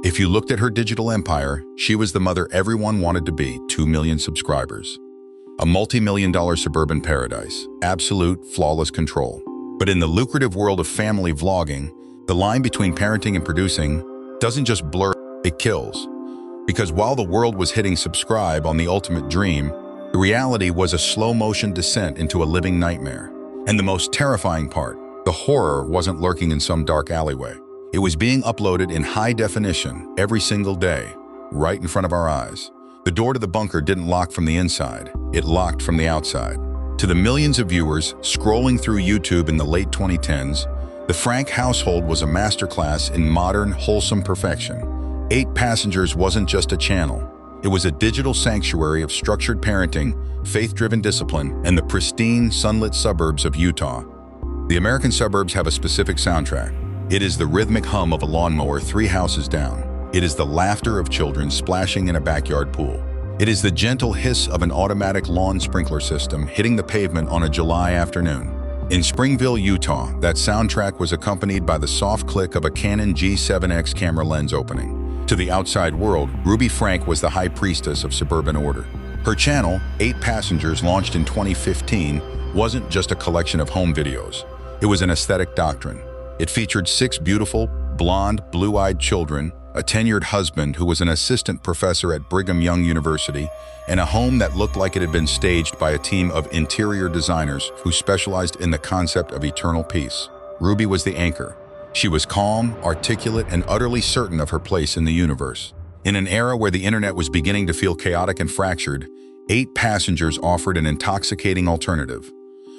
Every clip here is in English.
If you looked at her digital empire, she was the mother everyone wanted to be, 2 million subscribers. A multi-million-dollar suburban paradise, absolute, flawless control. But in the lucrative world of family vlogging, the line between parenting and producing doesn't just blur, it kills. Because while the world was hitting subscribe on the ultimate dream, the reality was a slow-motion descent into a living nightmare. And the most terrifying part, the horror wasn't lurking in some dark alleyway. It was being uploaded in high definition every single day, right in front of our eyes. The door to the bunker didn't lock from the inside, it locked from the outside. To the millions of viewers scrolling through YouTube in the late 2010s, the Franke household was a masterclass in modern, wholesome perfection. 8 Passengers wasn't just a channel. It was a digital sanctuary of structured parenting, faith-driven discipline, and the pristine, sunlit suburbs of Utah. The American suburbs have a specific soundtrack. It is the rhythmic hum of a lawnmower 3 houses down. It is the laughter of children splashing in a backyard pool. It is the gentle hiss of an automatic lawn sprinkler system hitting the pavement on a July afternoon. In Springville, Utah, that soundtrack was accompanied by the soft click of a Canon G7X camera lens opening. To the outside world, Ruby Franke was the high priestess of suburban order. Her channel, 8 Passengers, launched in 2015, wasn't just a collection of home videos. It was an aesthetic doctrine. It featured 6 beautiful, blonde, blue-eyed children, a tenured husband who was an assistant professor at Brigham Young University, and a home that looked like it had been staged by a team of interior designers who specialized in the concept of eternal peace. Ruby was the anchor. She was calm, articulate, and utterly certain of her place in the universe. In an era where the internet was beginning to feel chaotic and fractured, 8 Passengers offered an intoxicating alternative.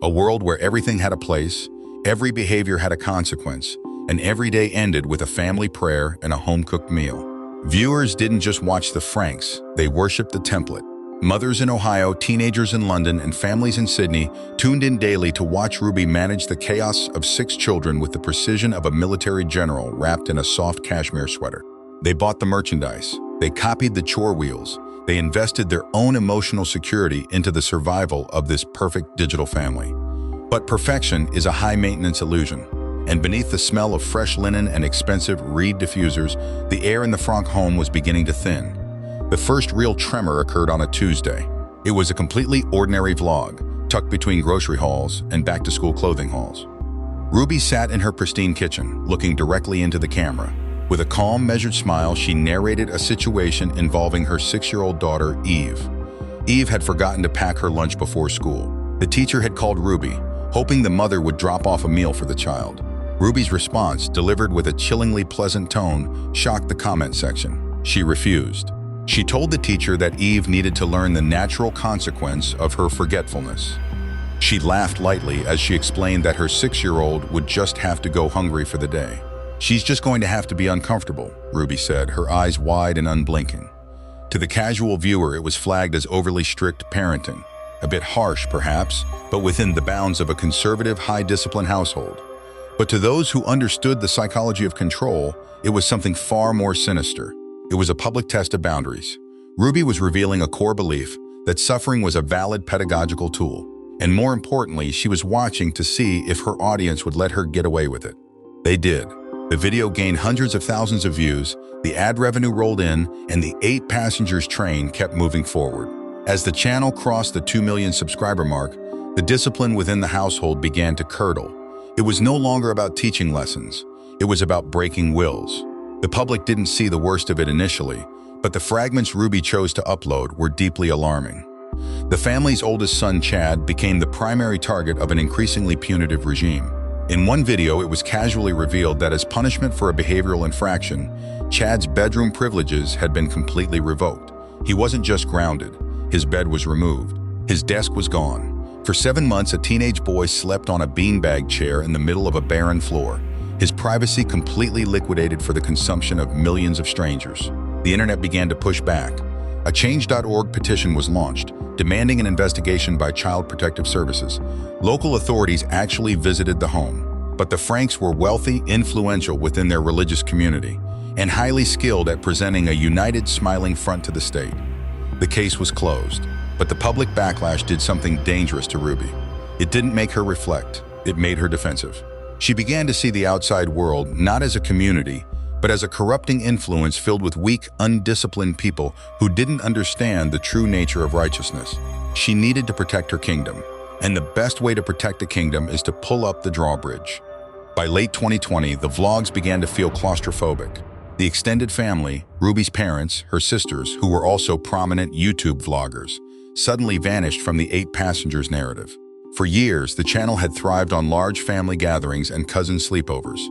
A world where everything had a place, every behavior had a consequence, and every day ended with a family prayer and a home-cooked meal. Viewers didn't just watch the Frankes, they worshipped the template. Mothers in Ohio, teenagers in London, and families in Sydney tuned in daily to watch Ruby manage the chaos of 6 children with the precision of a military general wrapped in a soft cashmere sweater. They bought the merchandise, they copied the chore wheels, they invested their own emotional security into the survival of this perfect digital family. But perfection is a high-maintenance illusion, and beneath the smell of fresh linen and expensive reed diffusers, the air in the Franke home was beginning to thin. The first real tremor occurred on a Tuesday. It was a completely ordinary vlog, tucked between grocery hauls and back-to-school clothing hauls. Ruby sat in her pristine kitchen, looking directly into the camera. With a calm, measured smile, she narrated a situation involving her 6-year-old daughter, Eve. Eve had forgotten to pack her lunch before school. The teacher had called Ruby, hoping the mother would drop off a meal for the child. Ruby's response, delivered with a chillingly pleasant tone, shocked the comment section. She refused. She told the teacher that Eve needed to learn the natural consequence of her forgetfulness. She laughed lightly as she explained that her 6-year-old would just have to go hungry for the day. "She's just going to have to be uncomfortable," Ruby said, her eyes wide and unblinking. To the casual viewer, it was flagged as overly strict parenting. A bit harsh, perhaps, but within the bounds of a conservative, high-discipline household. But to those who understood the psychology of control, it was something far more sinister. It was a public test of boundaries. Ruby was revealing a core belief that suffering was a valid pedagogical tool. And more importantly, she was watching to see if her audience would let her get away with it. They did. The video gained hundreds of thousands of views, the ad revenue rolled in, and the 8 Passengers train kept moving forward. As the channel crossed the 2 million subscriber mark, the discipline within the household began to curdle. It was no longer about teaching lessons. It was about breaking wills. The public didn't see the worst of it initially, but the fragments Ruby chose to upload were deeply alarming. The family's oldest son, Chad, became the primary target of an increasingly punitive regime. In one video, it was casually revealed that as punishment for a behavioral infraction, Chad's bedroom privileges had been completely revoked. He wasn't just grounded. His bed was removed. His desk was gone. For 7 months, a teenage boy slept on a beanbag chair in the middle of a barren floor. His privacy completely liquidated for the consumption of millions of strangers. The internet began to push back. A Change.org petition was launched, demanding an investigation by Child Protective Services. Local authorities actually visited the home, but the Frankes were wealthy, influential within their religious community, and highly skilled at presenting a united, smiling front to the state. The case was closed, but the public backlash did something dangerous to Ruby. It didn't make her reflect, it made her defensive. She began to see the outside world not as a community, but as a corrupting influence filled with weak, undisciplined people who didn't understand the true nature of righteousness. She needed to protect her kingdom, and the best way to protect a kingdom is to pull up the drawbridge. By late 2020, the vlogs began to feel claustrophobic. The extended family, Ruby's parents, her sisters, who were also prominent YouTube vloggers, suddenly vanished from the 8 passengers narrative. For years, the channel had thrived on large family gatherings and cousin sleepovers.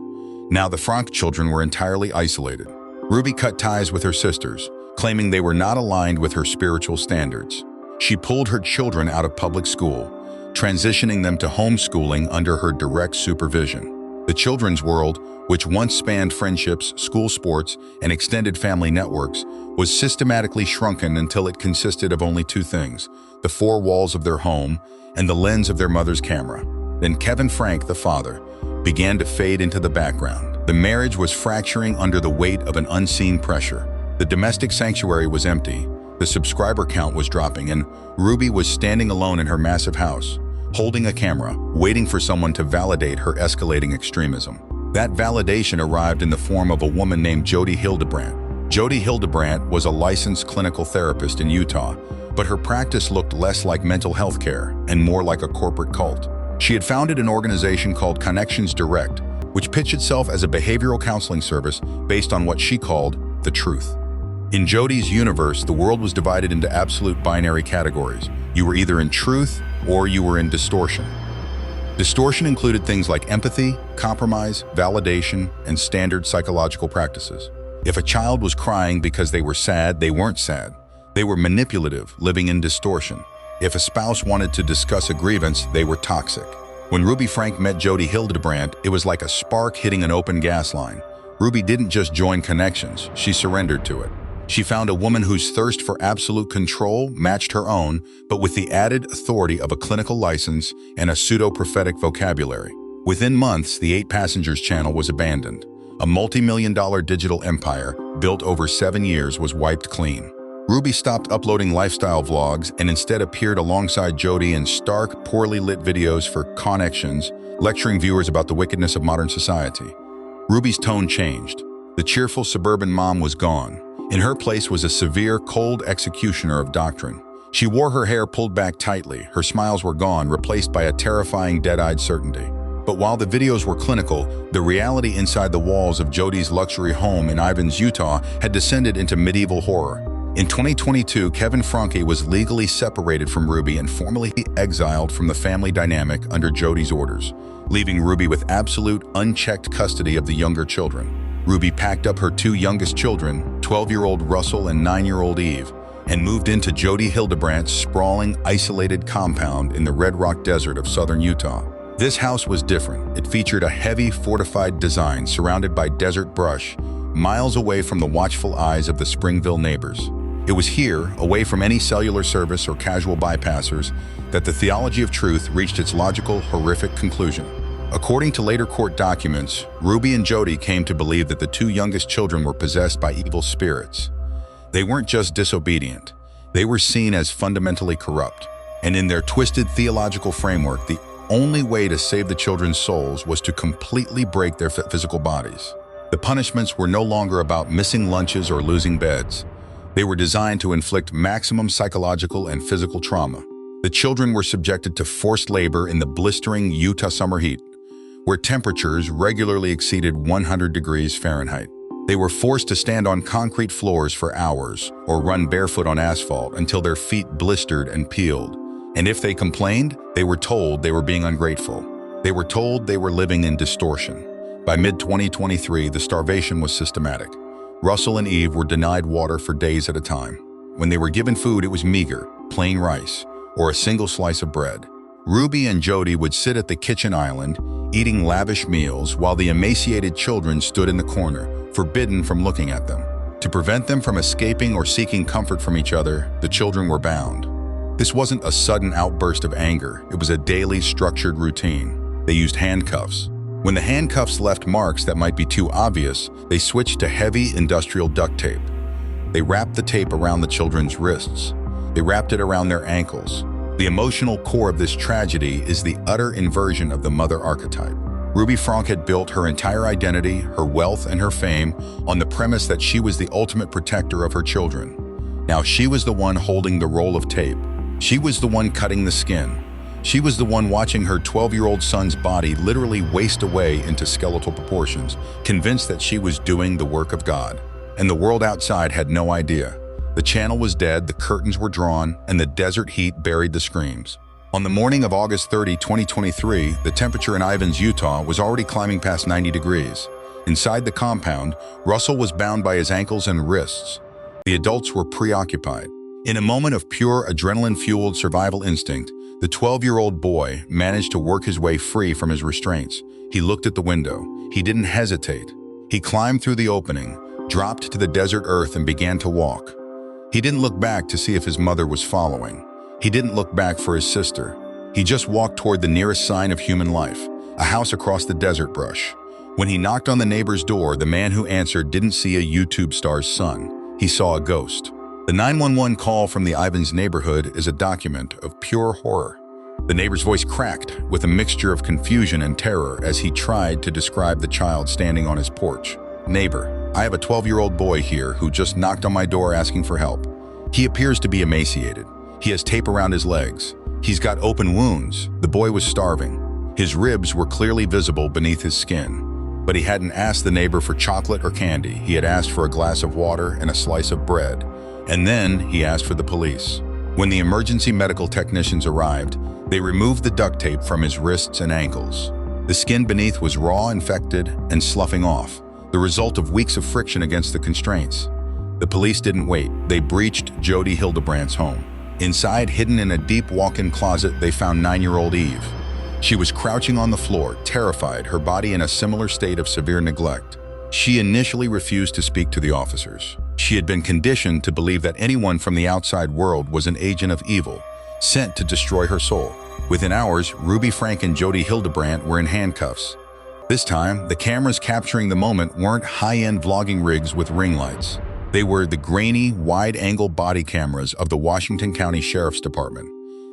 Now the Franke children were entirely isolated. Ruby cut ties with her sisters, claiming they were not aligned with her spiritual standards. She pulled her children out of public school, transitioning them to homeschooling under her direct supervision. The children's world, which once spanned friendships, school sports, and extended family networks, was systematically shrunken until it consisted of only 2 things: the 4 walls of their home and the lens of their mother's camera. Then Kevin Franke, the father, began to fade into the background. The marriage was fracturing under the weight of an unseen pressure. The domestic sanctuary was empty, the subscriber count was dropping, and Ruby was standing alone in her massive house, holding a camera, waiting for someone to validate her escalating extremism. That validation arrived in the form of a woman named Jody Hildebrandt. Jody Hildebrandt was a licensed clinical therapist in Utah, but her practice looked less like mental health care and more like a corporate cult. She had founded an organization called Connections Direct, which pitched itself as a behavioral counseling service based on what she called the truth. In Jody's universe, the world was divided into absolute binary categories. You were either in truth or you were in distortion. Distortion included things like empathy, compromise, validation, and standard psychological practices. If a child was crying because they were sad, they weren't sad. They were manipulative, living in distortion. If a spouse wanted to discuss a grievance, they were toxic. When Ruby Franke met Jody Hildebrandt, it was like a spark hitting an open gas line. Ruby didn't just join Connections, she surrendered to it. She found a woman whose thirst for absolute control matched her own, but with the added authority of a clinical license and a pseudo-prophetic vocabulary. Within months, the 8 Passengers channel was abandoned. A multi-million-dollar digital empire, built over 7 years, was wiped clean. Ruby stopped uploading lifestyle vlogs and instead appeared alongside Jody in stark, poorly lit videos for Connections, lecturing viewers about the wickedness of modern society. Ruby's tone changed. The cheerful suburban mom was gone. In her place was a severe, cold executioner of doctrine. She wore her hair pulled back tightly, her smiles were gone, replaced by a terrifying dead-eyed certainty. But while the videos were clinical, the reality inside the walls of Jody's luxury home in Ivins, Utah had descended into medieval horror. In 2022, Kevin Franke was legally separated from Ruby and formally exiled from the family dynamic under Jody's orders, leaving Ruby with absolute, unchecked custody of the younger children. Ruby packed up her 2 youngest children, 12-year-old Russell and 9-year-old Eve, and moved into Jody Hildebrandt's sprawling, isolated compound in the Red Rock Desert of southern Utah. This house was different. It featured a heavy, fortified design surrounded by desert brush, miles away from the watchful eyes of the Springville neighbors. It was here, away from any cellular service or casual bypassers, that the theology of truth reached its logical, horrific conclusion. According to later court documents, Ruby and Jody came to believe that the 2 youngest children were possessed by evil spirits. They weren't just disobedient, they were seen as fundamentally corrupt. And in their twisted theological framework, the only way to save the children's souls was to completely break their physical bodies. The punishments were no longer about missing lunches or losing beds. They were designed to inflict maximum psychological and physical trauma. The children were subjected to forced labor in the blistering Utah summer heat, where temperatures regularly exceeded 100 degrees Fahrenheit. They were forced to stand on concrete floors for hours or run barefoot on asphalt until their feet blistered and peeled. And if they complained, they were told they were being ungrateful. They were told they were living in distortion. By mid-2023, the starvation was systematic. Russell and Eve were denied water for days at a time. When they were given food, it was meager, plain rice, or a single slice of bread. Ruby and Jody would sit at the kitchen island, eating lavish meals, while the emaciated children stood in the corner, forbidden from looking at them. To prevent them from escaping or seeking comfort from each other, the children were bound. This wasn't a sudden outburst of anger, it was a daily structured routine. They used handcuffs. When the handcuffs left marks that might be too obvious, they switched to heavy industrial duct tape. They wrapped the tape around the children's wrists. They wrapped it around their ankles. The emotional core of this tragedy is the utter inversion of the mother archetype. Ruby Franke had built her entire identity, her wealth, and her fame on the premise that she was the ultimate protector of her children. Now she was the one holding the roll of tape. She was the one cutting the skin. She was the one watching her 12-year-old son's body literally waste away into skeletal proportions, convinced that she was doing the work of God. And the world outside had no idea. The channel was dead, the curtains were drawn, and the desert heat buried the screams. On the morning of August 30, 2023, the temperature in Ivins, Utah was already climbing past 90 degrees. Inside the compound, Russell was bound by his ankles and wrists. The adults were preoccupied. In a moment of pure adrenaline-fueled survival instinct, the 12-year-old boy managed to work his way free from his restraints. He looked at the window. He didn't hesitate. He climbed through the opening, dropped to the desert earth, and began to walk. He didn't look back to see if his mother was following. He didn't look back for his sister. He just walked toward the nearest sign of human life, a house across the desert brush. When he knocked on the neighbor's door, the man who answered didn't see a YouTube star's son. He saw a ghost. The 911 call from the Ivins neighborhood is a document of pure horror. The neighbor's voice cracked with a mixture of confusion and terror as he tried to describe the child standing on his porch. "Neighbor, I have a 12-year-old boy here who just knocked on my door asking for help. He appears to be emaciated. He has tape around his legs. He's got open wounds. The boy was starving. His ribs were clearly visible beneath his skin. But he hadn't asked the neighbor for chocolate or candy. He had asked for a glass of water and a slice of bread. And then he asked for the police. When the emergency medical technicians arrived, they removed the duct tape from his wrists and ankles. The skin beneath was raw, infected, and sloughing off, the result of weeks of friction against the constraints. The police didn't wait. They breached Jody Hildebrandt's home. Inside, hidden in a deep walk-in closet, they found 9-year-old Eve. She was crouching on the floor, terrified, her body in a similar state of severe neglect. She initially refused to speak to the officers. She had been conditioned to believe that anyone from the outside world was an agent of evil, sent to destroy her soul. Within hours, Ruby Franke and Jody Hildebrandt were in handcuffs. This time, the cameras capturing the moment weren't high-end vlogging rigs with ring lights. They were the grainy, wide-angle body cameras of the Washington County Sheriff's Department.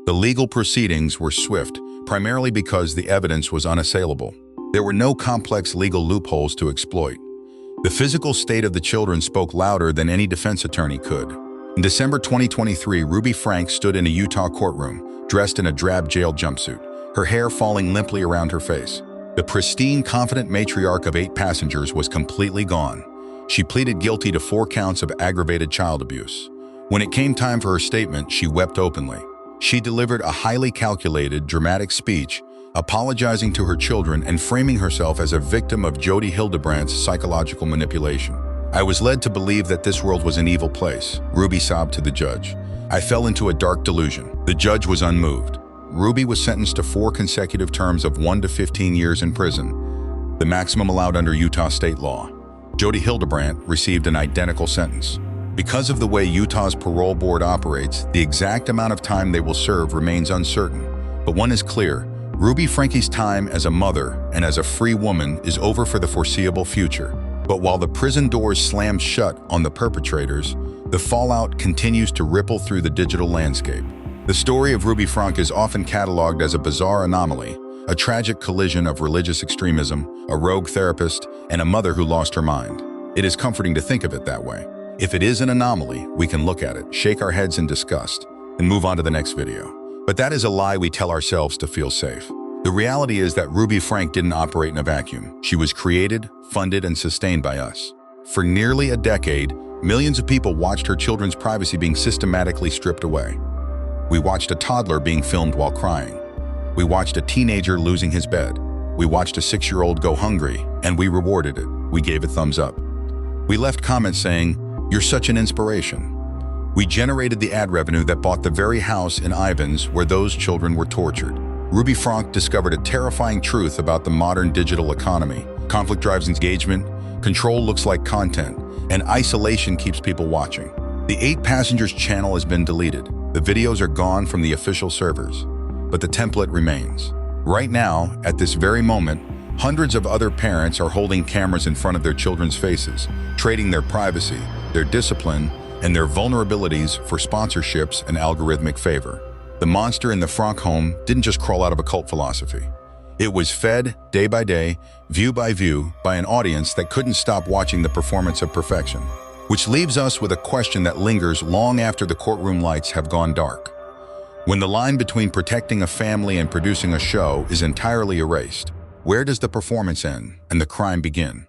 The legal proceedings were swift, primarily because the evidence was unassailable. There were no complex legal loopholes to exploit. The physical state of the children spoke louder than any defense attorney could. In December 2023, Ruby Franke stood in a Utah courtroom, dressed in a drab jail jumpsuit, her hair falling limply around her face. The pristine, confident matriarch of 8 passengers was completely gone. She pleaded guilty to 4 counts of aggravated child abuse. When it came time for her statement, she wept openly. She delivered a highly calculated, dramatic speech, apologizing to her children and framing herself as a victim of Jody Hildebrandt's psychological manipulation. "I was led to believe that this world was an evil place," Ruby sobbed to the judge. "I fell into a dark delusion." The judge was unmoved. Ruby was sentenced to 4 consecutive terms of 1 to 15 years in prison, the maximum allowed under Utah state law. Jody Hildebrandt received an identical sentence. Because of the way Utah's parole board operates, the exact amount of time they will serve remains uncertain. But one is clear: Ruby Franke's time as a mother and as a free woman is over for the foreseeable future. But while the prison doors slam shut on the perpetrators, the fallout continues to ripple through the digital landscape. The story of Ruby Franke is often cataloged as a bizarre anomaly, a tragic collision of religious extremism, a rogue therapist, and a mother who lost her mind. It is comforting to think of it that way. If it is an anomaly, we can look at it, shake our heads in disgust, and move on to the next video. But that is a lie we tell ourselves to feel safe. The reality is that Ruby Franke didn't operate in a vacuum. She was created, funded, and sustained by us. For nearly a decade, millions of people watched her children's privacy being systematically stripped away. We watched a toddler being filmed while crying. We watched a teenager losing his bed. We watched a 6-year-old go hungry, and we rewarded it. We gave a thumbs up. We left comments saying, "You're such an inspiration." We generated the ad revenue that bought the very house in Ivins where those children were tortured. Ruby Franke discovered a terrifying truth about the modern digital economy. Conflict drives engagement, control looks like content, and isolation keeps people watching. The 8 Passengers channel has been deleted. The videos are gone from the official servers, but the template remains. Right now, at this very moment, hundreds of other parents are holding cameras in front of their children's faces, trading their privacy, their discipline, and their vulnerabilities for sponsorships and algorithmic favor. The monster in the Franke home didn't just crawl out of a cult philosophy. It was fed, day by day, view by view, by an audience that couldn't stop watching the performance of perfection. Which leaves us with a question that lingers long after the courtroom lights have gone dark. When the line between protecting a family and producing a show is entirely erased, where does the performance end and the crime begin?